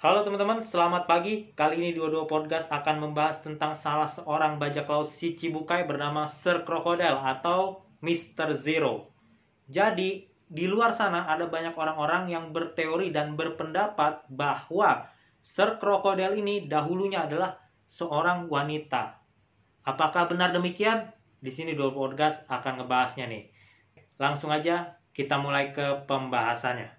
Halo teman-teman, selamat pagi. Kali ini Dua Podcast akan membahas tentang salah seorang bajak laut si Cibukai bernama Sir Crocodile atau Mr. Zero. Jadi, di luar sana ada banyak orang-orang yang berteori dan berpendapat bahwa Sir Crocodile ini dahulunya adalah seorang wanita. Apakah benar demikian? Di sini Dua Podcast akan ngebahasnya nih. Langsung aja kita mulai ke pembahasannya.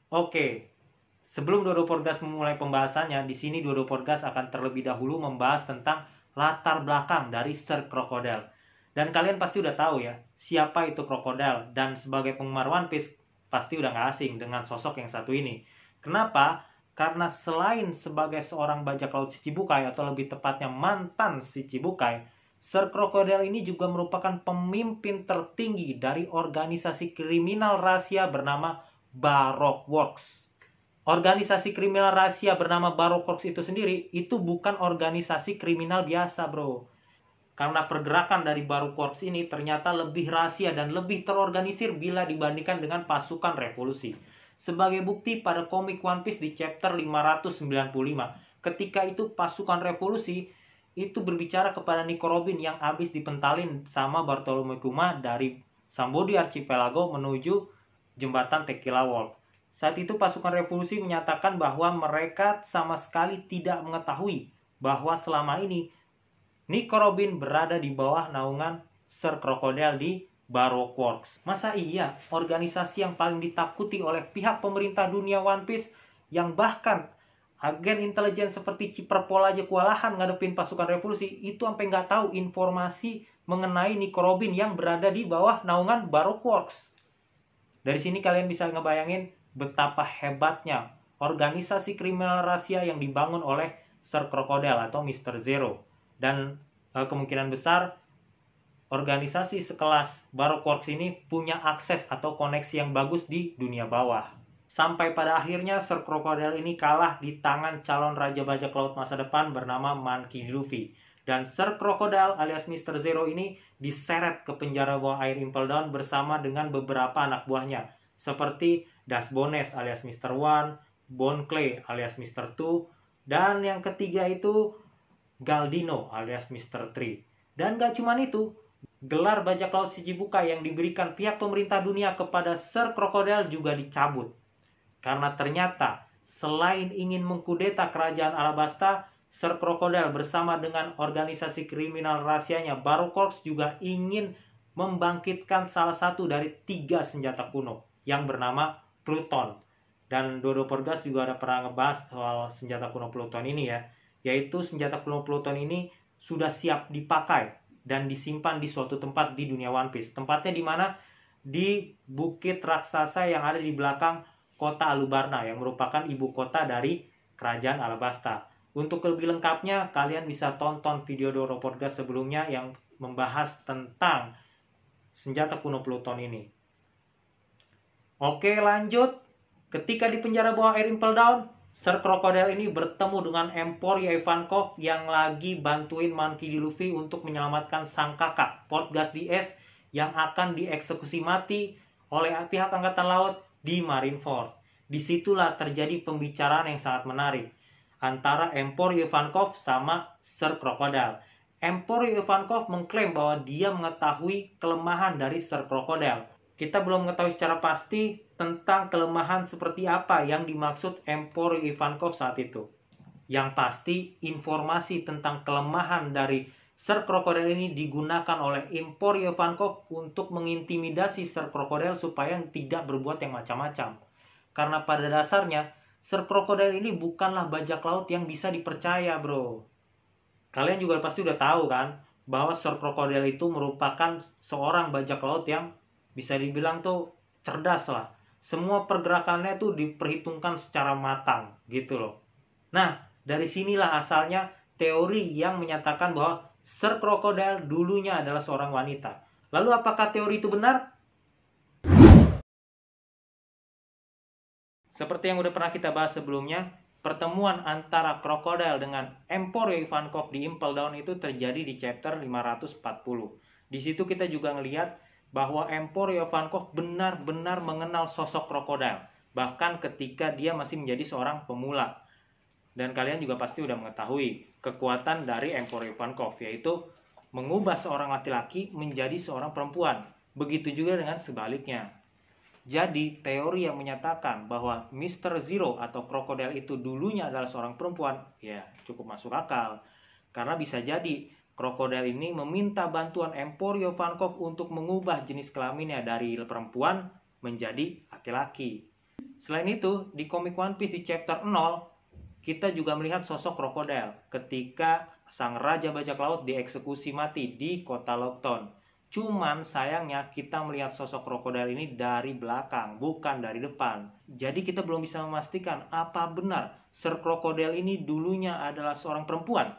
Oke, sebelum Dodo Podcast memulai pembahasannya, di sini Dodo Podcast akan terlebih dahulu membahas tentang latar belakang dari Sir Crocodile. Dan kalian pasti udah tahu ya, siapa itu Crocodile. Dan sebagai penggemar One Piece, pasti udah gak asing dengan sosok yang satu ini. Kenapa? Karena selain sebagai seorang bajak laut Shichibukai, atau lebih tepatnya mantan Shichibukai, Sir Crocodile ini juga merupakan pemimpin tertinggi dari organisasi kriminal rahasia bernama Baroque Works. Organisasi kriminal rahasia bernama Baroque Works itu sendiri itu bukan organisasi kriminal biasa, bro. Karena pergerakan dari Baroque Works ini ternyata lebih rahasia dan lebih terorganisir bila dibandingkan dengan pasukan revolusi. Sebagai bukti pada komik One Piece di chapter 595, ketika itu pasukan revolusi itu berbicara kepada Nico Robin yang habis dipentalin sama Bartholomew Kuma dari Sambodi Archipelago menuju jembatan Tequila Wolf. Saat itu pasukan revolusi menyatakan bahwa mereka sama sekali tidak mengetahui bahwa selama ini Nico Robin berada di bawah naungan Sir Crocodile di Baroque Works. Masa iya organisasi yang paling ditakuti oleh pihak pemerintah dunia One Piece, yang bahkan agen intelijen seperti Ciperpol aja kewalahan ngadepin pasukan revolusi, itu sampai nggak tahu informasi mengenai Nico Robin yang berada di bawah naungan Baroque Works. Dari sini kalian bisa ngebayangin betapa hebatnya organisasi kriminal rahasia yang dibangun oleh Sir Crocodile atau Mr. Zero. Dan kemungkinan besar organisasi sekelas Baroque Works ini punya akses atau koneksi yang bagus di dunia bawah. Sampai pada akhirnya Sir Crocodile ini kalah di tangan calon raja bajak laut masa depan bernama Monkey D. Luffy. Dan Sir Crocodile alias Mr. Zero ini diseret ke penjara bawah air Impel Down bersama dengan beberapa anak buahnya, seperti Das Bones alias Mr. One, Bon Clay alias Mr. Two, dan yang ketiga itu Galdino alias Mr. Three. Dan gak cuma itu, gelar bajak laut Shichibukai yang diberikan pihak pemerintah dunia kepada Sir Crocodile juga dicabut. Karena ternyata selain ingin mengkudeta kerajaan Alabasta, Sir Crocodile bersama dengan organisasi kriminal rahasianya Baroque Works juga ingin membangkitkan salah satu dari 3 senjata kuno yang bernama Pluton. Dan Dodo Podcast juga ada pernah ngebahas soal senjata kuno Pluton ini ya. Yaitu senjata kuno Pluton ini sudah siap dipakai dan disimpan di suatu tempat di dunia One Piece. Tempatnya di mana? Di Bukit Raksasa yang ada di belakang kota Alubarna yang merupakan ibu kota dari kerajaan Alabasta. Untuk lebih lengkapnya, kalian bisa tonton video Dodo Podcast sebelumnya yang membahas tentang senjata kuno Pluton ini. Oke, lanjut. Ketika di penjara bawah air Impel Down, Sir Crocodile ini bertemu dengan Emporia Ivankov yang lagi bantuin Monkey D. Luffy untuk menyelamatkan sang kakak, Portgas DS, yang akan dieksekusi mati oleh pihak Angkatan Laut di Marineford. Disitulah terjadi pembicaraan yang sangat menarik antara Emporia Ivankov sama Sir Crocodile. Emporia Ivankov mengklaim bahwa dia mengetahui kelemahan dari Sir Crocodile. Kita belum mengetahui secara pasti tentang kelemahan seperti apa yang dimaksud Emporia Ivankov saat itu. Yang pasti, informasi tentang kelemahan dari Sir Crocodile ini digunakan oleh Emporia Ivankov untuk mengintimidasi Sir Crocodile supaya tidak berbuat yang macam-macam. Karena pada dasarnya, Sir Crocodile ini bukanlah bajak laut yang bisa dipercaya, bro. Kalian juga pasti udah tahu kan, bahwa Sir Crocodile itu merupakan seorang bajak laut yang bisa dibilang tuh cerdas lah. Semua pergerakannya tuh diperhitungkan secara matang, gitu loh. Nah, dari sinilah asalnya teori yang menyatakan bahwa Sir Crocodile dulunya adalah seorang wanita. Lalu apakah teori itu benar? Seperti yang udah pernah kita bahas sebelumnya, pertemuan antara Crocodile dengan Emporia Ivankov di Impel Down itu terjadi di chapter 540. Di situ kita juga ngelihat bahwa Emporio Ivankov benar-benar mengenal sosok krokodil, bahkan ketika dia masih menjadi seorang pemula. Dan kalian juga pasti udah mengetahui kekuatan dari Emporio Ivankov, yaitu mengubah seorang laki-laki menjadi seorang perempuan. Begitu juga dengan sebaliknya. Jadi, teori yang menyatakan bahwa Mr. Zero atau krokodil itu dulunya adalah seorang perempuan, ya cukup masuk akal. Karena bisa jadi krokodil ini meminta bantuan Emporio Ivankov untuk mengubah jenis kelaminnya dari perempuan menjadi laki-laki. Selain itu, di komik One Piece di chapter 0, kita juga melihat sosok krokodil ketika sang raja bajak laut dieksekusi mati di kota Lockton. Cuman sayangnya kita melihat sosok krokodil ini dari belakang, bukan dari depan. Jadi kita belum bisa memastikan apa benar Sir Krokodil ini dulunya adalah seorang perempuan.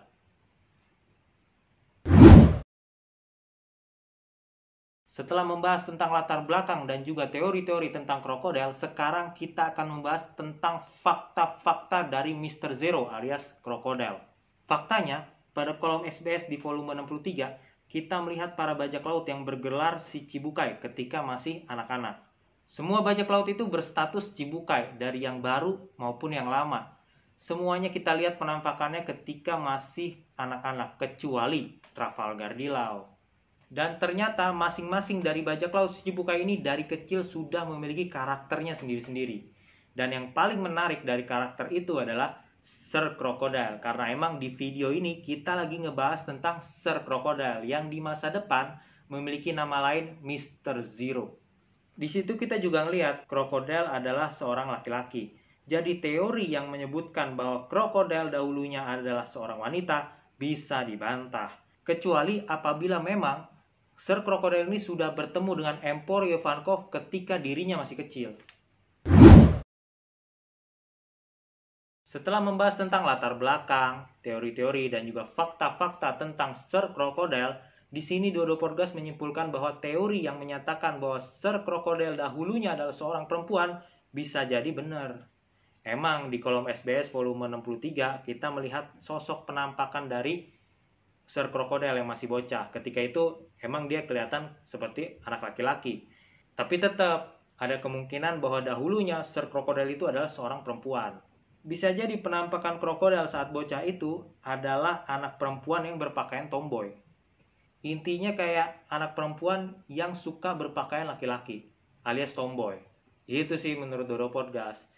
Setelah membahas tentang latar belakang dan juga teori-teori tentang krokodil, sekarang kita akan membahas tentang fakta-fakta dari Mr. Zero alias krokodil. Faktanya, pada kolom SBS di volume 63, kita melihat para bajak laut yang bergelar Shichibukai ketika masih anak-anak. Semua bajak laut itu berstatus Chibukai dari yang baru maupun yang lama. Semuanya kita lihat penampakannya ketika masih anak-anak, kecuali Trafalgar Law. Dan ternyata masing-masing dari bajak laut Shichibukai ini dari kecil sudah memiliki karakternya sendiri-sendiri. Dan yang paling menarik dari karakter itu adalah Sir Krokodil, karena emang di video ini kita lagi ngebahas tentang Sir Krokodil yang di masa depan memiliki nama lain Mr. Zero. Di situ kita juga ngelihat krokodil adalah seorang laki-laki. Jadi teori yang menyebutkan bahwa krokodil dahulunya adalah seorang wanita bisa dibantah. Kecuali apabila memang Sir Krokodil ini sudah bertemu dengan Emporio Ivankov ketika dirinya masih kecil. Setelah membahas tentang latar belakang, teori-teori, dan juga fakta-fakta tentang Sir Krokodil, di sini Dodo Podcast menyimpulkan bahwa teori yang menyatakan bahwa Sir Krokodil dahulunya adalah seorang perempuan bisa jadi benar. Emang di kolom SBS volume 63 kita melihat sosok penampakan dari Sir Krokodil yang masih bocah. Ketika itu emang dia kelihatan seperti anak laki-laki. Tapi tetap ada kemungkinan bahwa dahulunya Sir Krokodil itu adalah seorang perempuan. Bisa jadi penampakan krokodil saat bocah itu adalah anak perempuan yang berpakaian tomboy. Intinya kayak anak perempuan yang suka berpakaian laki-laki, alias tomboy. Itu sih menurut Dodo Podcast.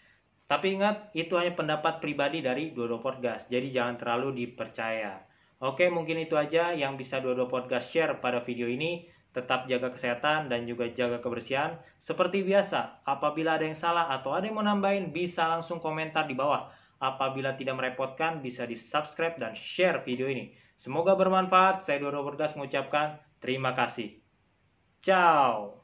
Tapi ingat, itu hanya pendapat pribadi dari Dodo Podcast, jadi jangan terlalu dipercaya. Oke, mungkin itu aja yang bisa Dodo Podcast share pada video ini. Tetap jaga kesehatan dan juga jaga kebersihan. Seperti biasa, apabila ada yang salah atau ada yang mau nambahin, bisa langsung komentar di bawah. Apabila tidak merepotkan, bisa di-subscribe dan share video ini. Semoga bermanfaat. Saya Dodo Podcast mengucapkan terima kasih. Ciao!